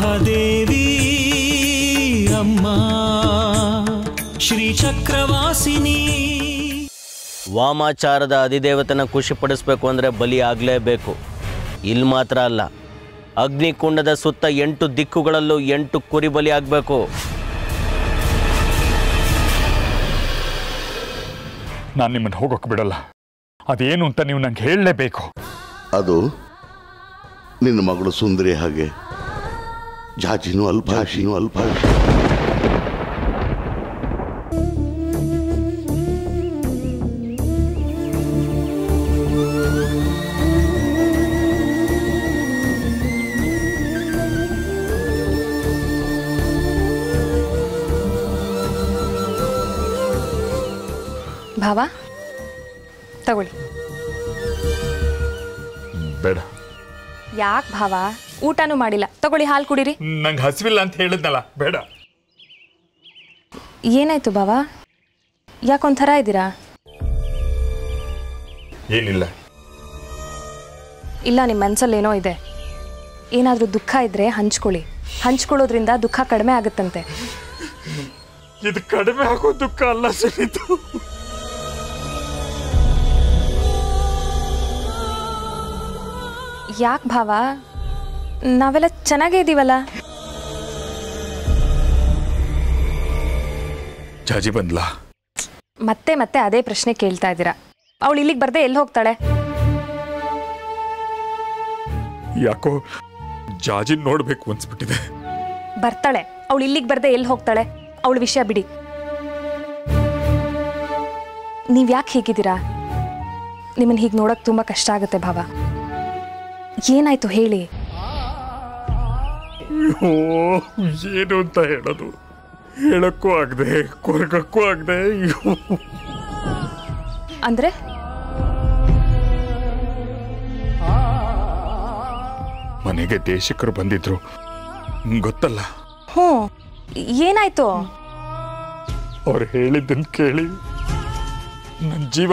ಮಹಾದೇವಿ ಅಮ್ಮ ಶ್ರೀ ಚಕ್ರವಾಸಿನಿ. ವಾಮಾಚಾರದ ಅಧಿದೇವತನ ಖುಷಿಪಡಿಸ್ಬೇಕು ಅಂದರೆ ಬಲಿ ಆಗಲೇಬೇಕು. ಇಲ್ಲಿ ಮಾತ್ರ ಅಲ್ಲ, ಅಗ್ನಿಕುಂಡದ ಸುತ್ತ 8 ದಿಕ್ಕುಗಳಲ್ಲೂ 8 ಕುರಿ ಬಲಿ ಆಗಬೇಕು. ನಾನು ನಿಮ್ಮನ್ನು ಹೋಗೋಕೆ ಬಿಡಲ್ಲ. ಅದೇನು ಅಂತ ನೀವು ನಂಗೆ ಹೇಳಲೇಬೇಕು. ಅದು ನಿನ್ನ ಮಗಳು ಸುಂದರಿ ಹಾಗೆ ಜಾಜಿನೂ ಅಲ್ಪ. ಭಾವ ತಗೊಳ್ಳಿ. ಬೇಡ. ಯಾಕೆ ಭಾವ? ಊಟನೂ ಮಾಡಿಲ್ಲ, ತಗೊಳ್ಳಿ ಹಾಲು ಕುಡೀರಿ. ನಂಗೆ ಹಸಿವಿಲ್ಲ ಅಂತ ಹೇಳಿದ್ನಲ್ಲ, ಬೇಡ. ಏನಾಯ್ತು ಭಾವ? ಯಾಕೊಂಥರ ಇದ್ದೀರಾ? ಏನಿಲ್ಲ. ಇಲ್ಲ, ನಿಮ್ಮ ಮನಸ್ಸಲ್ಲಿ ಏನೋ ಇದೆ. ಏನಾದರೂ ದುಃಖ ಇದ್ದರೆ ಹಂಚ್ಕೊಳ್ಳೋದ್ರಿಂದ ದುಃಖ ಕಡಿಮೆ ಆಗುತ್ತಂತೆ. ಇದು ಕಡಿಮೆ ಆಗೋ ದುಃಖ ಅಲ್ಲ ಸುನೀತು. ಯಾಕೆ ಭಾವ? ನಾವೆಲ್ಲ ಚೆನ್ನಾಗೇ ಇದ್ದೀವಲ್ಲ. ಜಾಜಿ ಬಂದ್ಲಾ? ಮತ್ತೆ ಅದೇ ಪ್ರಶ್ನೆ ಕೇಳ್ತಾ ಇದ್ದೀರಾ. ಅವಳು ಇಲ್ಲಿಗೆ ಬರ್ದೆ ಎಲ್ಲಿ ಹೋಗ್ತಾಳೆ? ಯಾಕೋ ಜಾಜಿ ನೋಡ್ಬೇಕು ಅನ್ಸ್ಬಿಟ್ಟಿದೆ. ಬರ್ತಾಳೆ. ಅವಳು ಇಲ್ಲಿಗೆ ಬರ್ದೆ ಎಲ್ಲಿ ಹೋಗ್ತಾಳೆ? ಅವಳ ವಿಷಯ ಬಿಡಿ. ನೀವು ಯಾಕೆ ಹೀಗಿದ್ದೀರಾ? ನಿಮ್ಮನ್ನು ಹೀಗೆ ನೋಡೋಕೆ ತುಂಬ ಕಷ್ಟ ಆಗುತ್ತೆ ಭಾವ. ಏನಾಯ್ತು ಹೇಳಿ. ಏನು ಅಂತ ಹೇಳೋದು? ಹೇಳಕ್ಕೂ ಆಗದೆ, ಕೊರಗಕ್ಕೂ ಆಗದೆ. ಅಂದ್ರೆ ಮನೆಗೆ ದೇಶಿಕರು ಬಂದಿದ್ರು, ಗೊತ್ತಲ್ಲ? ಹ್ಞೂ, ಏನಾಯ್ತು? ಅವ್ರು ಹೇಳಿದ್ದನ್ನು ಕೇಳಿ ನನ್ನ ಜೀವ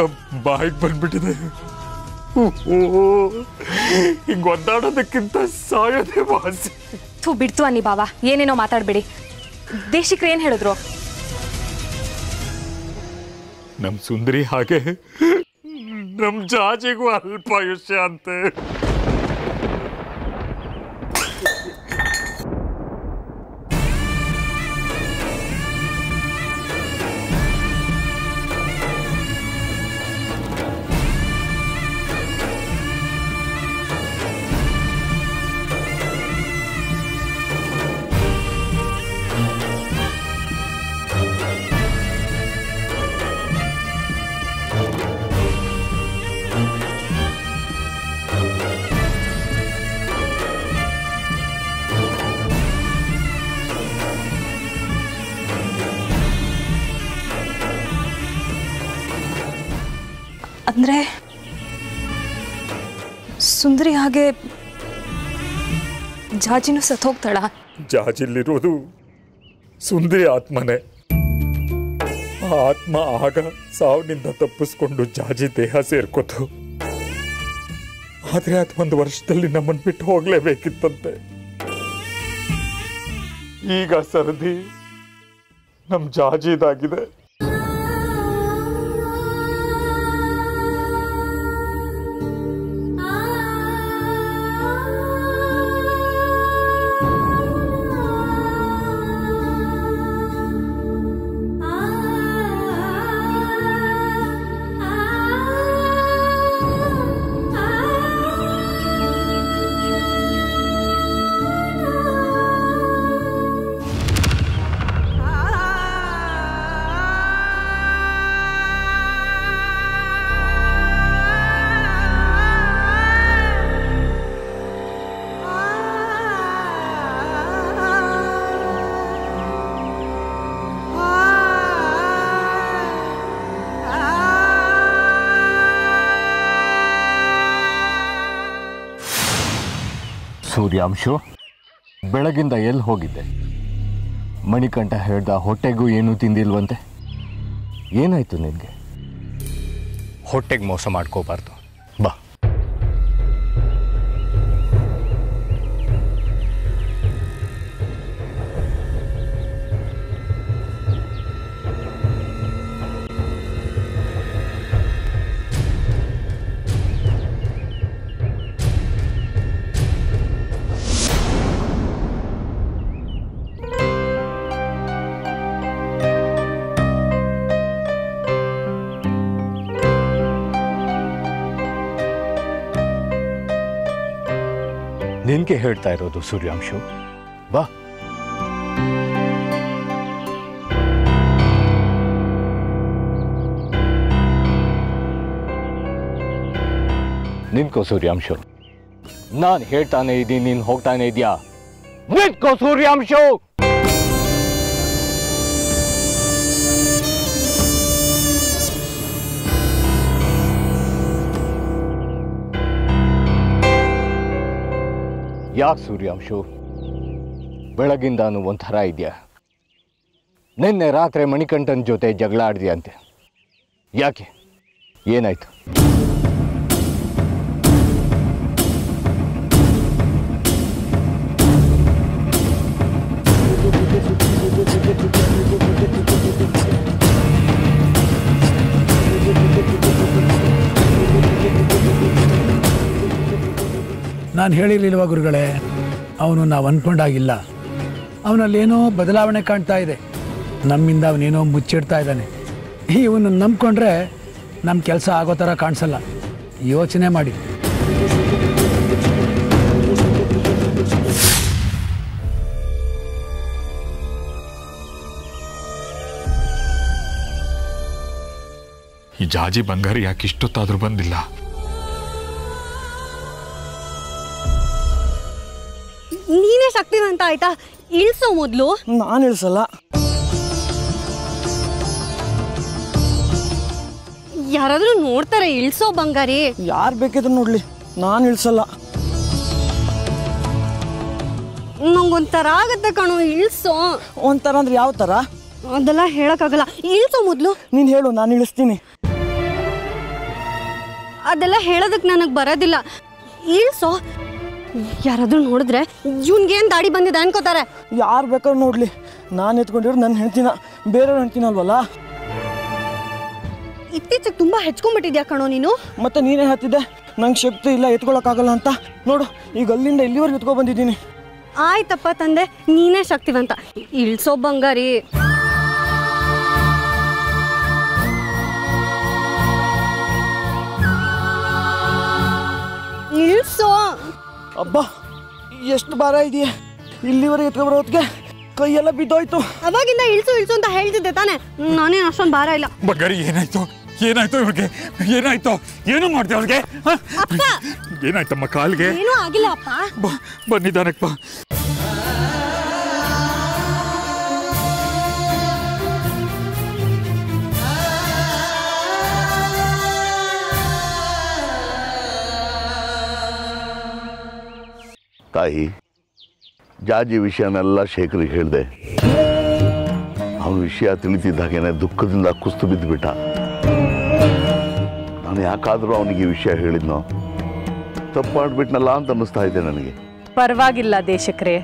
ಬಾಯಿಗೆ ಬಂದ್ಬಿಟ್ಟಿದೆ. ಹಿಂಗ ಒದ್ದಾಡೋದಕ್ಕಿಂತ ಸಾಯೋದೇ ವಾಸಿ. ಬಿಡ್ತು ಅನ್ನಿ ಬಾವ, ಏನೇನೋ ಮಾತಾಡ್ಬೇಡಿ. ದೇಶಿಕ್ರು ಏನು ಹೇಳಿದ್ರು? ನಮ್ ಸುಂದರಿ ಹಾಗೆ ನಮ್ ಜಾಜಿಗೂ ಅಲ್ಪಾಯುಷ್ಯ ಅಂತೆ. ಅಂದ್ರೆ ಸುಂದರಿ ಹಾಗೆ ಜಾಜಿನೂ ಸತ್ತೋಗ್ತಾಳ? ಜಾಜಿಲಿರೋದು ಸುಂದರಿ ಆತ್ಮನೇ. ಆತ್ಮ ಆಗ ಸಾವಿನಿಂದ ತಪ್ಪಿಸ್ಕೊಂಡು ಜಾಜಿ ದೇಹ ಸೇರ್ಕೋತು. ಆದ್ರೆ ಅದು 1 ವರ್ಷದಲ್ಲಿ ನಮ್ಮನ್ನು ಬಿಟ್ಟು ಹೋಗ್ಲೇಬೇಕಿತ್ತಂತೆ. ಈಗ ಸರದಿ ನಮ್ ಜಾಜಿದಾಗಿದೆ. ಸೂರ್ಯಾಂಶು, ಬೆಳಗಿಂದ ಎಲ್ಲಿ ಹೋಗಿದ್ದೆ? ಮಣಿಕಂಠ ಹೇಳ್ದ ಹೊಟ್ಟೆಗೂ ಏನೂ ತಿಂದಿಲ್ವಂತೆ. ಏನಾಯ್ತು ನಿನಗೆ? ಹೊಟ್ಟೆಗೆ ಮೋಸ ಮಾಡ್ಕೋಬಾರ್ದು. ಬಾ. ನಿನಗೆ ಹೇಳ್ತಾ ಇರೋದು ಸೂರ್ಯಾಂಶು. ಬಾ. ನಿಂತ್ಕೋ ಸೂರ್ಯಾಂಶು. ನಾನು ಹೇಳ್ತಾನೆ ಇದ್ದೀನಿ, ನೀನು ಹೋಗ್ತಾನೆ ಇದೆಯಾ? ನಿಂತ್ಕೋ ಸೂರ್ಯಾಂಶು. ಯಾಕೆ ಸೂರ್ಯಾಂಶು ಬೆಳಗಿಂದಾನು ಒಂಥರ ಇದೆಯಾ? ನಿನ್ನೆ ರಾತ್ರಿ ಮಣಿಕಂಠನ್ ಜೊತೆ ಜಗಳ ಆಡಿದ್ಯಂತೆ. ಯಾಕೆ? ಏನಾಯ್ತು? ನಾನು ಹೇಳಿರಲಿಲ್ವ ಗುರುಗಳೇ, ಅವನು ನಾವು ಅಂದ್ಕೊಂಡಾಗಿಲ್ಲ. ಅವನಲ್ಲೇನೋ ಬದಲಾವಣೆ ಕಾಣ್ತಾ ಇದೆ. ನಮ್ಮಿಂದ ಅವನೇನೋ ಮುಚ್ಚಿಡ್ತಾ ಇದ್ದಾನೆ. ಇವನು ನಂಬ್ಕೊಂಡ್ರೆ ನಮ್ಮ ಕೆಲಸ ಆಗೋ ಥರ ಕಾಣಿಸಲ್ಲ. ಯೋಚನೆ ಮಾಡಿ. ಈ ಜಾಜಿ ಬಂಗಾರಿ ಯಾಕೆ ಇಷ್ಟೊತ್ತಾದ್ರೂ ಬಂದಿಲ್ಲ? ನೀನೇ ಶಕ್ತಿವಂತ ಆಯ್ತಾ? ಇಳಿಸೋ ಮೊದಲು. ನಾನು ಇಳಿಸಲ್ಲ. ಯಾರಾದ್ರೂ ನೋಡ್ತಾರೆ? ಇಳಿಸೋ ಬಂಗಾರಿ. ಯಾರು ಬೇಕಿದ್ರು ನೋಡ್ಲಿ, ನಾನು ಇಳಿಸಲ್ಲ. ನಂಗೊಂಥರ ಆಗತ್ತೆ ಕಣೋ, ಇಳಿಸೋ. ಒಂಥರ ಅಂದ್ರೆ ಯಾವ ಥರ? ಅದೆಲ್ಲ ಹೇಳಕ್ಕಾಗಲ್ಲ. ಇಳಿಸೋ ಮೊದಲು. ನೀನು ಹೇಳು, ನಾನು ಇಳಿಸ್ತೀನಿ. ಅದೆಲ್ಲ ಹೇಳೋದಕ್ಕೆ ನನಗೆ ಬರೋದಿಲ್ಲ. ಇಳಿಸೋ. ಯಾರಾದ್ರೂ ನೋಡಿದ್ರೆ ಇವನ್ಗೇನು ದಾಡಿ ಬಂದಿದೆ ಅನ್ಕೋತಾರೆ. ಯಾರು ಬೇಕಾದ್ರೂ ನೋಡ್ಲಿ, ನಾನು ಎತ್ಕೊಂಡಿರೋ ನನ್ನ ಹೆಣ್ತಿನ, ಬೇರೆಯವ್ರ ಹೆಣ್ತಿನಲ್ವಲ್ಲ. ಇತ್ತೀಚೆಗೆ ತುಂಬಾ ಹೆಚ್ಕೊಂಡ್ಬಿಟ್ಟಿದ್ಯಾ ಕಣೋ ನೀನು. ಮತ್ತೆ ನೀನೇ ಹೇಳ್ತಿದ್ದೆ ನಂಗೆ ಶಕ್ತಿ ಇಲ್ಲ, ಎತ್ಕೊಳಕ್ಕಾಗಲ್ಲ ಅಂತ. ನೋಡು, ಈಗ ಅಲ್ಲಿಂದ ಇಲ್ಲಿವರೆಗೆ ಎತ್ಕೊ ಬಂದಿದ್ದೀನಿ. ಆಯ್ತಪ್ಪ ತಂದೆ, ನೀನೇ ಶಕ್ತಿವಂತ. ಇಳಿಸೋ ಬಂಗಾರಿ. ಇಳಿಸೋ. ಅಬ್ಬಾ, ಎಷ್ಟು ಭಾರ ಇದೆಯಾ! ಇಲ್ಲಿವರೆಗೆ ಎತ್ಕೊಬರೋ ಹೊತ್ತಿಗೆ ಕೈಯೆಲ್ಲ ಬಿದ್ದೋಯ್ತು. ಅವಾಗಿಂದ ಇಳಿಸು ಇಳಿಸು ಅಂತ ಹೇಳ್ತಿದ್ದೆ ತಾನೆ. ನಾನೇನು ಅಷ್ಟೊಂದು ಭಾರ ಇಲ್ಲ. ಬಂಗಾರಿ, ಏನಾಯ್ತು? ಏನಾಯ್ತು ಇವ್ರಿಗೆ? ಏನಾಯ್ತು? ಏನು ಮಾಡ್ದೆ ಅವ್ರಿಗೆ? ಏನಾಯ್ತಮ್ಮ ಕಾಲ್ಗೆ? ಏನೂ ಆಗಿಲ್ಲ ಅಪ್ಪ. ಬನ್ನಿದ್ದಾನಪ್ಪ. ತಾಯಿ, ಜಾಜಿ ವಿಷಯನೆಲ್ಲ ಶೇಖರಿಗೆ ಹೇಳಿದೆ. ಅವನ ವಿಷಯ ತಿಳಿತಿದ್ದಾಗೇನೆ ದುಃಖದಿಂದ ಕುಸ್ತು ಬಿದ್ದುಬಿಟ್ಟ. ನಾನು ಯಾಕಾದರೂ ಅವನಿಗೆ ಈ ವಿಷಯ ಹೇಳಿದ್ನೋ, ತಪ್ಪು ಮಾಡಿಬಿಟ್ನಲ್ಲ ಅಂತ ಅನ್ನಿಸ್ತಾ ಇದೆ ನನಗೆ. ಪರವಾಗಿಲ್ಲ ದೇಶಕ್ರೆ,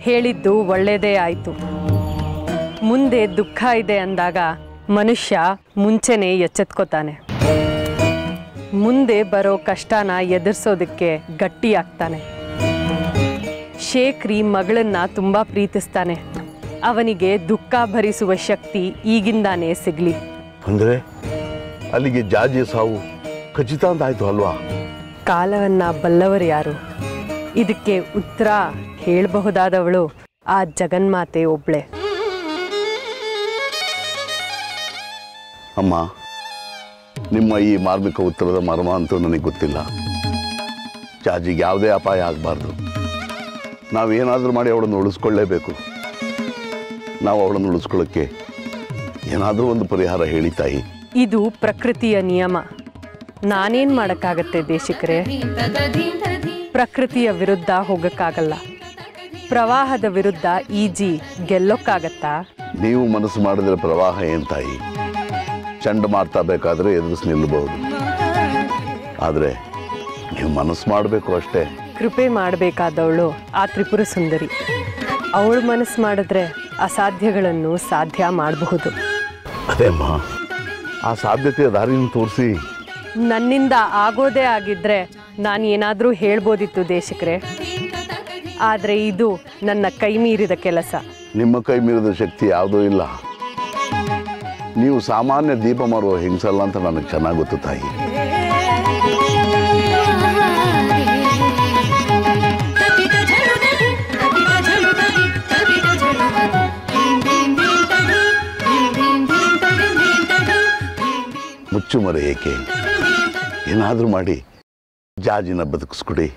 ಹೇಳಿದ್ದು ಒಳ್ಳೆಯದೇ ಆಯಿತು. ಮುಂದೆ ದುಃಖ ಇದೆ ಅಂದಾಗ ಮನುಷ್ಯ ಮುಂಚೆನೇ ಎಚ್ಚೆತ್ಕೋತಾನೆ. ಮುಂದೆ ಬರೋ ಕಷ್ಟನ ಎದುರಿಸೋದಕ್ಕೆ ಗಟ್ಟಿಯಾಗ್ತಾನೆ. ಶೇಖ್ರಿ ಮಗಳನ್ನ ತುಂಬ ಪ್ರೀತಿಸ್ತಾನೆ. ಅವನಿಗೆ ದುಃಖ ಭರಿಸುವ ಶಕ್ತಿ ಈಗಿಂದಾನೇ ಸಿಗ್ಲಿ. ಅಂದರೆ ಅಲ್ಲಿಗೆ ಜಾಜಿ ಸಾವು ಖಚಿತ ಅಂತ ಆಯ್ತು ಅಲ್ವಾ? ಕಾಲವನ್ನ ಬಲ್ಲವರು ಯಾರು? ಇದಕ್ಕೆ ಉತ್ತರ ಹೇಳಬಹುದಾದವಳು ಆ ಜಗನ್ಮಾತೆ ಒಬ್ಳೆ. ಅಮ್ಮ, ನಿಮ್ಮ ಈ ಮಾರ್ಮಿಕ ಉತ್ತರದ ಮರ್ಮ ಅಂತೂ ನನಗೆ ಗೊತ್ತಿಲ್ಲ. ಜಾಜಿಗೆ ಯಾವುದೇ ಅಪಾಯ ಆಗಬಾರ್ದು. ನಾವೇನಾದರೂ ಮಾಡಿ ಅವಳನ್ನು ಉಳಿಸ್ಕೊಳ್ಳೇಬೇಕು. ನಾವು ಅವಳನ್ನು ಉಳಿಸ್ಕೊಳ್ಳೋಕ್ಕೆ ಏನಾದರೂ ಒಂದು ಪರಿಹಾರ ಹೇಳಿ ತಾಯಿ. ಇದು ಪ್ರಕೃತಿಯ ನಿಯಮ. ನಾನೇನ್ ಮಾಡಕ್ಕಾಗತ್ತೆ ದೇಶಿಕರೇ? ಪ್ರಕೃತಿಯ ವಿರುದ್ಧ ಹೋಗಕ್ಕಾಗಲ್ಲ. ಪ್ರವಾಹದ ವಿರುದ್ಧ ಈಜಿ ಗೆಲ್ಲೋಕ್ಕಾಗತ್ತಾ? ನೀವು ಮನಸ್ಸು ಮಾಡಿದ್ರೆ ಪ್ರವಾಹ ಏನ್ ತಾಯಿ? ಚಂಡಮಾರುತ ಬೇಕಾದರೆ ಎದುರಿಸಿ ನಿಲ್ಲಬಹುದು. ಆದರೆ ನೀವು ಮನಸ್ಸು ಮಾಡಬೇಕು ಅಷ್ಟೇ. ಕೃಪೆ ಮಾಡಬೇಕಾದವಳು ಆ ತ್ರಿಪುರ ಸುಂದರಿ. ಅವಳು ಮನಸ್ಸು ಮಾಡಿದ್ರೆ ಅಸಾಧ್ಯಗಳನ್ನು ಸಾಧ್ಯ ಮಾಡಬಹುದು. ಅದೇಮ್ಮ, ಆ ಸಾಧ್ಯತೆಯ ದಾರಿಯನ್ನು ತೋರಿಸಿ. ನನ್ನಿಂದ ಆಗೋದೇ ಆಗಿದ್ರೆ ನಾನು ಏನಾದರೂ ಹೇಳ್ಬೋದಿತ್ತು ದೇಶಕ್ರೆ. ಆದರೆ ಇದು ನನ್ನ ಕೈ ಮೀರಿದ ಕೆಲಸ. ನಿಮ್ಮ ಕೈ ಮೀರಿದ ಶಕ್ತಿ ಯಾವುದೂ ಇಲ್ಲ. ನೀವು ಸಾಮಾನ್ಯ ದೀಪ ಮಾರುವ ಹೆಂಗಸಲ್ಲ ಅಂತ ನನಗೆ ಚೆನ್ನಾಗಿ ಗೊತ್ತು ತಾಯಿ. ತಪಿತ ಚುಚ್ಚುಮರೆ ಏಕೆ? ಏನಾದರೂ ಮಾಡಿ ಜಾಜಿನ ಬದುಕಿಸ್ಕೊಡಿ.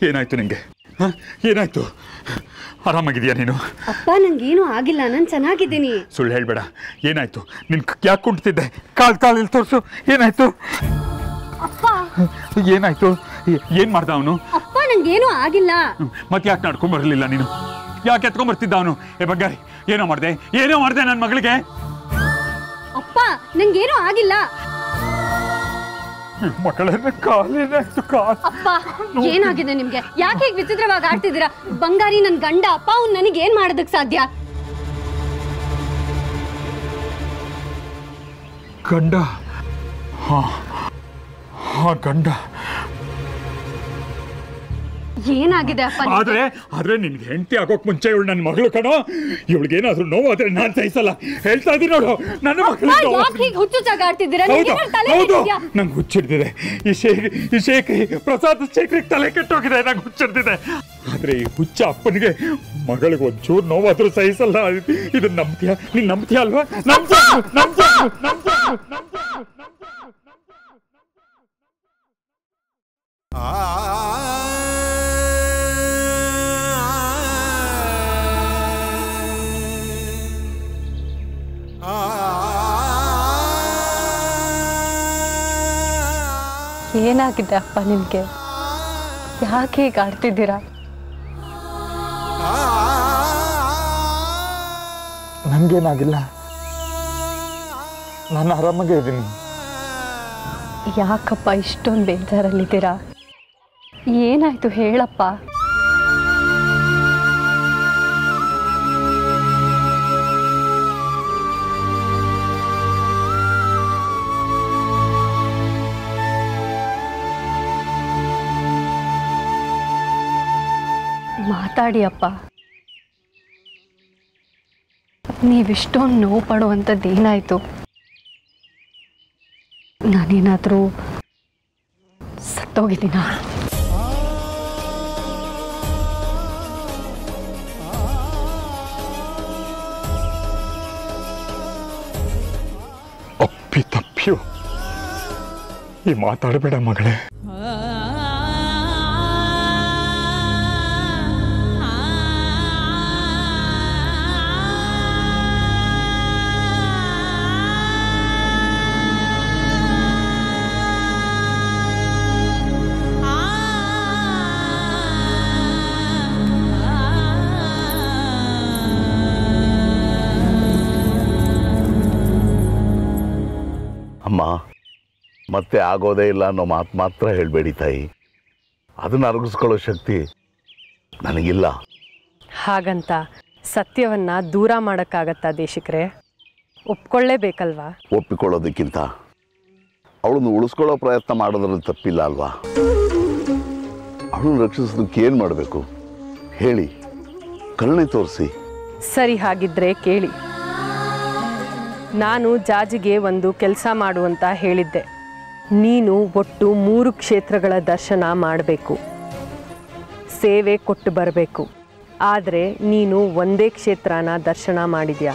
ಏನಾಯ್ತು ನಿಂಗೆ? ಏನಾಯ್ತು? ಆರಾಮಾಗಿದೆಯಾ ನೀನು? ಅಪ್ಪ ನಂಗೇನು ಆಗಿಲ್ಲ, ನಾನು ಚೆನ್ನಾಗಿದ್ದೀನಿ. ಸುಳ್ಳು ಹೇಳ್ಬೇಡ. ಏನಾಯ್ತು? ನಿನ್ ಯಾಕೆ ಕುಂಟಿದ್ದೆ? ಕಾಲು ತೋರಿಸು. ಏನಾಯ್ತು? ಅಪ್ಪ ಏನಾಯ್ತು? ಏನ್ ಮಾಡ್ದ ಅವನು? ಅಪ್ಪ ನಂಗೇನು ಆಗಿಲ್ಲ. ಮತ್ತೆ ಯಾಕೆ ನಡ್ಕೊಂಡ್ ಬರಲಿಲ್ಲ ನೀನು? ಯಾಕೆ ಎತ್ಕೊಂಡ್ ಬರ್ತಿದ್ದ ಅವನು? ಬಗ್ಗಾರಿ, ಏನೋ ಮಾಡ್ದೆ ನನ್ನ ಮಗಳಿಗೆ? ಅಪ್ಪ ನಂಗೇನು ಆಗಿಲ್ಲ. ಮಕ್ಕಳನ್ನ ಕಾಲೇನಾಯ್ತು? ಅಪ್ಪ ಏನಾಗಿದೆ ನಿಮ್ಗೆ? ಯಾಕೆ ಹೀಗೆ ವಿಚಿತ್ರವಾಗಿ ಆಡ್ತಿದ್ದೀರಾ? ಬಂಗಾರಿ ನನ್ ಗಂಡ ಅಪ್ಪ, ಅವ್ನು ನನಗೆ ಏನ್ ಮಾಡೋದಕ್ ಸಾಧ್ಯ? ಗಂಡ? ಹಾ ಗಂಡ. ಏನಾಗಿದೆ ಅಪ್ಪ? ಆದ್ರೆ ನಿನ್ಗೆ ಹೆಂಡತಿ ಆಗೋಕ್ ಮುಂಚೆ ಇವಳು ನನ್ನ ಮಗಳು ಕಣೋ. ಇವಳಿಗೇನಾದ್ರೂ ನೋವಾದ್ರೆ ನಾನ್ ಸಹಿಸಲ್ಲ. ಹೇಳ್ತಾ ಇದೀನಿ ನೋಡು, ನನ್ನ ಮಗಳು. ನಂಗೆ ಹುಚ್ಚಿಡ್ತಿದೆ. ಈ ಶೇಖರಿ ಪ್ರಸಾದ್ ಶೇಖರಿಗೆ ತಲೆ ಕೆಟ್ಟೋಗಿದೆ. ನಂಗೆ ಹುಚ್ಚಿಡ್ತಿದೆ. ಆದ್ರೆ ಈ ಹುಚ್ಚ ಅಪ್ಪನಿಗೆ ಮಗಳಿಗೆ ಒಂಚೂರು ನೋವಾದ್ರೂ ಸಹಿಸಲ್ಲ. ಇದು ನಂಬ್ತೀಯ? ನೀನ್ ನಂಬ್ತೀಯ ಅಲ್ವಾ? ಏನಾಗಿದೆ ಅಪ್ಪ ನಿಮ್ಗೆ? ಯಾಕೆ ಹೀಗೆ ಆಡ್ತಿದ್ದೀರಾ? ನಂಗೇನಾಗಿಲ್ಲ, ನಾನು ಆರಾಮಾಗೇ ಇದ್ದೀನಿ. ಯಾಕಪ್ಪ ಇಷ್ಟೊಂದು ಬೇಜಾರಲ್ಲಿದ್ದೀರಾ? ಏನಾಯ್ತು ಹೇಳಪ್ಪ. ಮಾತಾಡಿ ಅಪ್ಪ. ನೀವಿಷ್ಟೊಂದು ನೋವು ಪಡುವಂಥದ್ದು ಏನಾಯ್ತು? ನಾನೇನಾದರೂ ಸತ್ತೋಗಿದ್ದೀನಾ? ತಪ್ಪಿಯೋ ಈ ಮಾತಾಡಬೇಡ ಮಗಳೇ. ಅಮ್ಮ, ಮತ್ತೆ ಆಗೋದೇ ಇಲ್ಲ ಅನ್ನೋ ಮಾತು ಮಾತ್ರ ಹೇಳಬೇಡಿ ತಾಯಿ. ಅದನ್ನು ಅರಗಿಸ್ಕೊಳ್ಳೋ ಶಕ್ತಿ ನನಗಿಲ್ಲ. ಹಾಗಂತ ಸತ್ಯವನ್ನ ದೂರ ಮಾಡೋಕ್ಕಾಗತ್ತಾ ದೇಶಿಕ್ರೆ? ಒಪ್ಕೊಳ್ಳೇಬೇಕಲ್ವಾ? ಒಪ್ಪಿಕೊಳ್ಳೋದಕ್ಕಿಂತ ಅವಳನ್ನು ಉಳಿಸ್ಕೊಳ್ಳೋ ಪ್ರಯತ್ನ ಮಾಡೋದ್ರಲ್ಲಿ ತಪ್ಪಿಲ್ಲ ಅಲ್ವಾ? ಅವಳನ್ನು ರಕ್ಷಿಸೋದಕ್ಕೆ ಏನು ಮಾಡಬೇಕು ಹೇಳಿ, ಕರುಣೆ ತೋರಿಸಿ. ಸರಿ, ಹಾಗಿದ್ರೆ ಕೇಳಿ. ನಾನು ಜಾಜಿಗೆ ಒಂದು ಕೆಲಸ ಮಾಡುವಂತ ಹೇಳಿದ್ದೆ. ನೀನು ಒಟ್ಟು 3 ಕ್ಷೇತ್ರಗಳ ದರ್ಶನ ಮಾಡಬೇಕು, ಸೇವೆ ಕೊಟ್ಟು ಬರಬೇಕು. ಆದರೆ ನೀನು ಒಂದೇ ಕ್ಷೇತ್ರನ ದರ್ಶನ ಮಾಡಿದ್ಯಾ.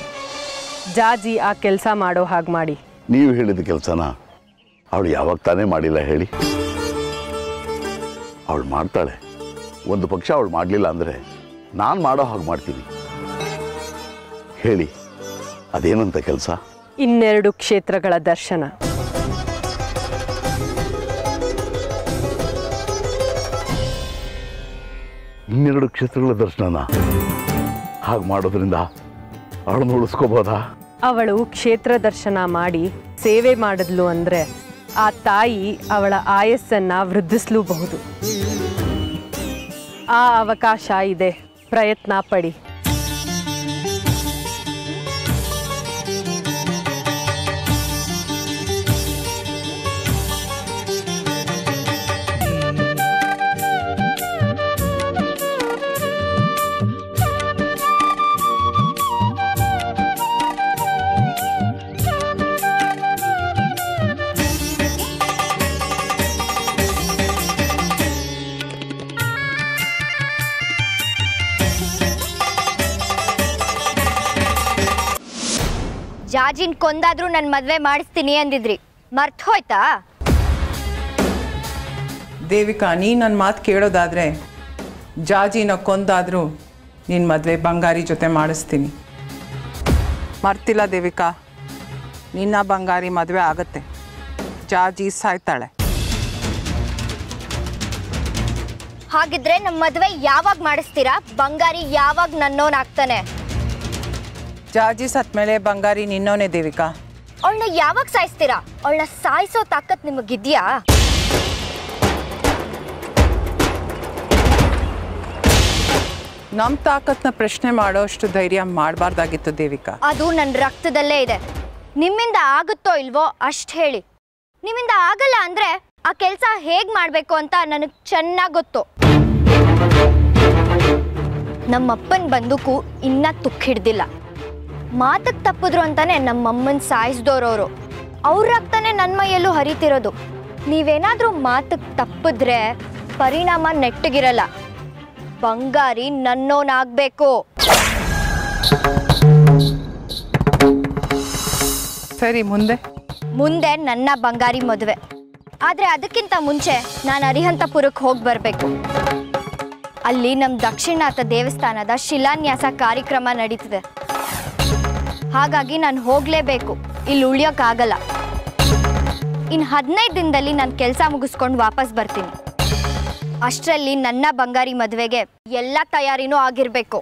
ಜಾಜಿ ಆ ಕೆಲಸ ಮಾಡೋ ಹಾಗೆ ಮಾಡಿ. ನೀವು ಹೇಳಿದ ಕೆಲಸನ ಅವಳು ಯಾವಾಗ ತಾನೇ ಮಾಡಿಲ್ಲ ಹೇಳಿ? ಅವಳು ಮಾಡ್ತಾಳೆ. ಒಂದು ಪಕ್ಷ ಅವಳು ಮಾಡಲಿಲ್ಲ ಅಂದರೆ ನಾನು ಮಾಡೋ ಹಾಗೆ ಮಾಡ್ತೀನಿ. ಹೇಳಿ, ಅದೇನಂತ ಕೆಲಸ? 2 ಕ್ಷೇತ್ರಗಳ ದರ್ಶನ. ಇನ್ನೆರಡು ಕ್ಷೇತ್ರಗಳ ದರ್ಶನನ ಹಾಗೆ ಮಾಡೋದ್ರಿಂದ ಅವಳನ್ನು ಉಳಿಸ್ಕೋಬೋದಾ? ಅವಳು ಕ್ಷೇತ್ರ ದರ್ಶನ ಮಾಡಿ ಸೇವೆ ಮಾಡಿದ್ಲು ಅಂದರೆ ಆ ತಾಯಿ ಅವಳ ಆಯಸ್ಸನ್ನು ವೃದ್ಧಿಸಲೂಬಹುದು. ಆ ಅವಕಾಶ ಇದೆ, ಪ್ರಯತ್ನ ಪಡಿ. ಜಾಜಿನ್ ಕೊಂದಾದ್ರೂ ನನ್ನ ಮದುವೆ ಮಾಡಿಸ್ತೀನಿ ಅಂದಿದ್ರಿ, ಮರ್ತ್ ಹೋಯ್ತಾ? ದೇವಿಕಾ, ನೀ ನನ್ನ ಮಾತು ಕೇಳೋದಾದರೆ ಜಾಜಿನ ಕೊಂದಾದರೂ ನಿನ್ನ ಮದುವೆ ಬಂಗಾರಿ ಜೊತೆ ಮಾಡಿಸ್ತೀನಿ. ಮರ್ತಿಲ್ಲ ದೇವಿಕಾ, ನಿನ್ನ ಬಂಗಾರಿ ಮದುವೆ ಆಗತ್ತೆ. ಜಾಜಿ ಸಾಯ್ತಾಳೆ. ಹಾಗಿದ್ರೆ ನಮ್ಮ ಮದುವೆ ಯಾವಾಗ ಮಾಡಿಸ್ತೀರಾ? ಬಂಗಾರಿ ಯಾವಾಗ ನನ್ನೋನಾಗ್ತಾನೆ? ಜಾಜಿ ಸತ್ ಮೇಲೆ ಬಂಗಾರಿ ನಿನ್ನೋನೇ ದೇವಿಕಾ. ಅವಳನ್ನ ಯಾವಾಗ ಸಾಯಿಸ್ತೀರಾ? ಅವಳನ್ನ ಸಾಯಿಸೋ ತಾಕತ್ ನಿಮಗಿದ್ಯಾ? ನಮ್ಮ ತಾಕತ್ನ ಪ್ರಶ್ನೆ ಮಾಡೋ ಅಷ್ಟು ಧೈರ್ಯ ಮಾಡಬಾರ್ದಾಗಿತ್ತು ದೇವಿಕಾ. ಅದು ನನ್ನ ರಕ್ತದಲ್ಲೇ ಇದೆ. ನಿಮ್ಮಿಂದ ಆಗುತ್ತೋ ಇಲ್ವೋ ಅಷ್ಟು ಹೇಳಿ. ನಿಮ್ಮಿಂದ ಆಗಲ್ಲ ಅಂದ್ರೆ ಆ ಕೆಲಸ ಹೇಗ್ ಮಾಡಬೇಕು ಅಂತ ನನಗೆ ಚೆನ್ನಾಗಿ ಗೊತ್ತು. ನಮ್ಮಪ್ಪನ ಬಂದೂಕು ಇನ್ನ ತುಕ್ ಹಿಡ್ದಿಲ್ಲ. ಮಾತಕ್ಕೆ ತಪ್ಪಿದ್ರು ಅಂತಾನೆ ನಮ್ಮಮ್ಮನ ಸಾಯಿಸ್ದೋರವರು. ಅವ್ರ ರಕ್ತನೇ ನನ್ನ ಮೈಯಲ್ಲೂ ಹರಿತಿರೋದು. ನೀವೇನಾದ್ರೂ ಮಾತಕ್ಕೆ ತಪ್ಪಿದ್ರೆ ಪರಿಣಾಮ ನೆಟ್ಟಗಿರಲ್ಲ. ಬಂಗಾರಿ ನನ್ನೋನಾಗಬೇಕು. ಸರಿ, ಮುಂದೆ ಮುಂದೆ ನನ್ನ ಬಂಗಾರಿ ಮದುವೆ. ಆದರೆ ಅದಕ್ಕಿಂತ ಮುಂಚೆ ನಾನು ಅರಿಹಂತಪುರಕ್ಕೆ ಹೋಗಿ ಬರಬೇಕು. ಅಲ್ಲಿ ನಮ್ಮ ದಕ್ಷಿಣನಾಥ ದೇವಸ್ಥಾನದ ಶಿಲಾನ್ಯಾಸ ಕಾರ್ಯಕ್ರಮ ನಡೀತಿದೆ. ಹಾಗಾಗಿ ನಾನು ಹೋಗಲೇಬೇಕು. ಇಲ್ಲಿ ಉಳಿಯೋಕ್ಕಾಗಲ್ಲ. ಇನ್ನು 15 ದಿನದಲ್ಲಿ ನಾನು ಕೆಲಸ ಮುಗಿಸ್ಕೊಂಡು ವಾಪಸ್ ಬರ್ತೀನಿ. ಅಷ್ಟರಲ್ಲಿ ನನ್ನ ಬಂಗಾರಿ ಮದುವೆಗೆ ಎಲ್ಲ ತಯಾರಿನೂ ಆಗಿರಬೇಕು.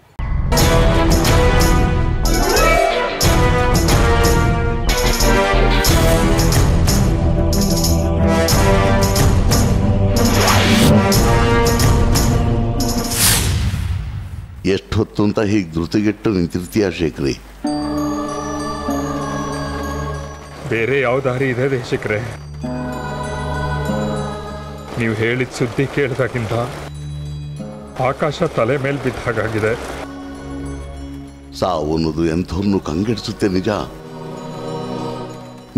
ಎಷ್ಟು ಹೊತ್ತು ಅಂತ ಹೀಗೆ ಧೃತಿಗೆಟ್ಟು ನಿಂತಿರ್ತೀಯ ಶೇಖರಿ? ಬೇರೆ ಯಾವ ದಾರಿ ಇದೆ ದೇಶಿಕ್ರೆ? ನೀವು ಹೇಳಿದ ಸುದ್ದಿ ಕೇಳಿದಾಗಿಂದ ಆಕಾಶ ತಲೆ ಮೇಲೆ ಬಿದ್ದ ಹಾಗಾಗಿದೆ. ಸಾವು ಅನ್ನೋದು ಎಂಥವ್ರನ್ನು ಕಂಗೆಡಿಸುತ್ತೆ ನಿಜ.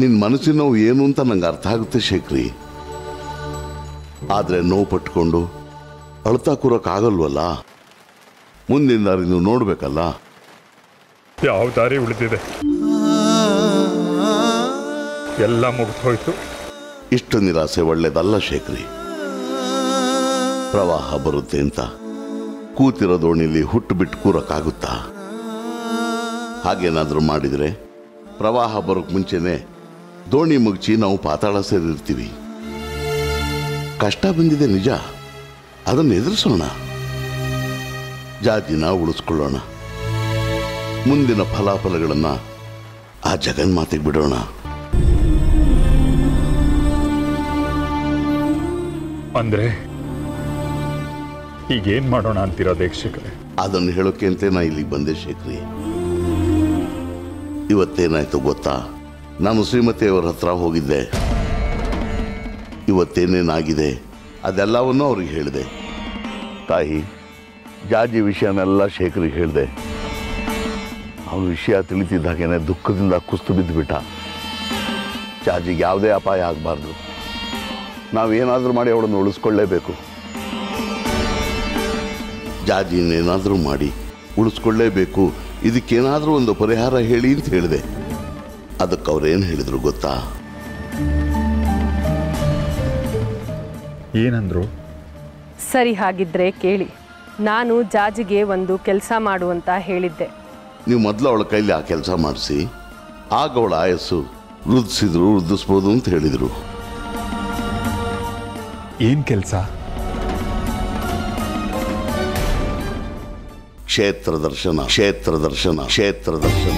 ನಿನ್ನ ಮನಸ್ಸಿನ ನೋವು ಏನು ಅಂತ ನಂಗೆ ಅರ್ಥ ಆಗುತ್ತೆ ಶೇಖರಿ. ಆದರೆ ನೋವು ಪಟ್ಕೊಂಡು ಅಳ್ತಾ ಕೂರಕ್ಕಾಗಲ್ವಲ್ಲ. ಮುಂದಿನ ದಾರಿ ನೀವು ನೋಡ್ಬೇಕಲ್ಲ. ಯಾವ ದಾರಿ ಉಳಿದಿದೆ? ಎಲ್ಲ ಮುಗಿದು ಹೋಯ್ತು. ಇಷ್ಟು ನಿರಾಸೆ ಒಳ್ಳೇದಲ್ಲ ಶೇಖರಿ. ಪ್ರವಾಹ ಬರುತ್ತೆ ಅಂತ ಕೂತಿರೋ ದೋಣಿಲಿ ಹುಟ್ಟು ಬಿಟ್ಟು ಕೂರಕ್ಕಾಗುತ್ತಾ? ಹಾಗೇನಾದರೂ ಮಾಡಿದರೆ ಪ್ರವಾಹ ಬರೋಕ್ಕೆ ಮುಂಚೆನೆ ದೋಣಿ ಮುಗಿಸಿ ನಾವು ಪಾತಾಳ ಸೇರಿರ್ತೀವಿ. ಕಷ್ಟ ಬಂದಿದೆ ನಿಜ, ಅದನ್ನು ಎದುರಿಸೋಣ. ಜಾತಿನ ಉಳಿಸ್ಕೊಳ್ಳೋಣ. ಮುಂದಿನ ಫಲಾಫಲಗಳನ್ನು ಆ ಜಗನ್ಮಾತೆಗೆ ಬಿಡೋಣ. ಅಂದ್ರೆ ಈಗೇನ್ ಮಾಡೋಣ ಅಂತೀರಾ ದೇಶಿಕರೇ? ಅದನ್ನು ಹೇಳೋಕೆ ಅಂತ ನಾ ಇಲ್ಲಿಗೆ ಬಂದೆ ಶೇಖರಿ. ಇವತ್ತೇನಾಯ್ತು ಗೊತ್ತಾ? ನಾನು ಶ್ರೀಮತಿಯವರ ಹತ್ರ ಹೋಗಿದ್ದೆ. ಇವತ್ತೇನೇನಾಗಿದೆ ಅದೆಲ್ಲವನ್ನೂ ಅವ್ರಿಗೆ ಹೇಳಿದೆ. ತಾಯಿ, ಜಾಜಿ ವಿಷಯನೆಲ್ಲ ಶೇಖರಿಗೆ ಹೇಳಿದೆ. ಅವನ ವಿಷಯ ತಿಳಿತಿದ್ದಾಗೇನೆ ದುಃಖದಿಂದ ಕುಸ್ತು ಬಿದ್ದುಬಿಟ್ಟ. ಜಾಜಿಗೆ ಯಾವುದೇ ಅಪಾಯ ಆಗಬಾರ್ದು. ನಾವೇನಾದರೂ ಮಾಡಿ ಅವಳನ್ನು ಉಳಿಸ್ಕೊಳ್ಳೇಬೇಕು. ಜಾಜಿನೇನಾದರೂ ಮಾಡಿ ಉಳಿಸ್ಕೊಳ್ಳೇಬೇಕು. ಇದಕ್ಕೇನಾದರೂ ಒಂದು ಪರಿಹಾರ ಹೇಳಿ ಅಂತ ಹೇಳಿದೆ. ಅದಕ್ಕೆ ಅವ್ರೇನು ಹೇಳಿದ್ರು ಗೊತ್ತಾ? ಏನಂದ್ರು? ಸರಿ, ಹಾಗಿದ್ರೆ ಕೇಳಿ. ನಾನು ಜಾಜಿಗೆ ಒಂದು ಕೆಲಸ ಮಾಡುವಂತ ಹೇಳಿದ್ದೆ. ನೀವು ಮೊದಲು ಅವಳ ಕೈಲಿ ಆ ಕೆಲಸ ಮಾಡಿಸಿ, ಆಗ ಅವಳ ಆಯಸ್ಸು ವೃದ್ಧಿಸ್ಬೋದು ಅಂತ ಹೇಳಿದರು. ಏನ್ ಕೆಲಸ? ಕ್ಷೇತ್ರ ದರ್ಶನ, ಕ್ಷೇತ್ರ ದರ್ಶನ, ಕ್ಷೇತ್ರ ದರ್ಶನ.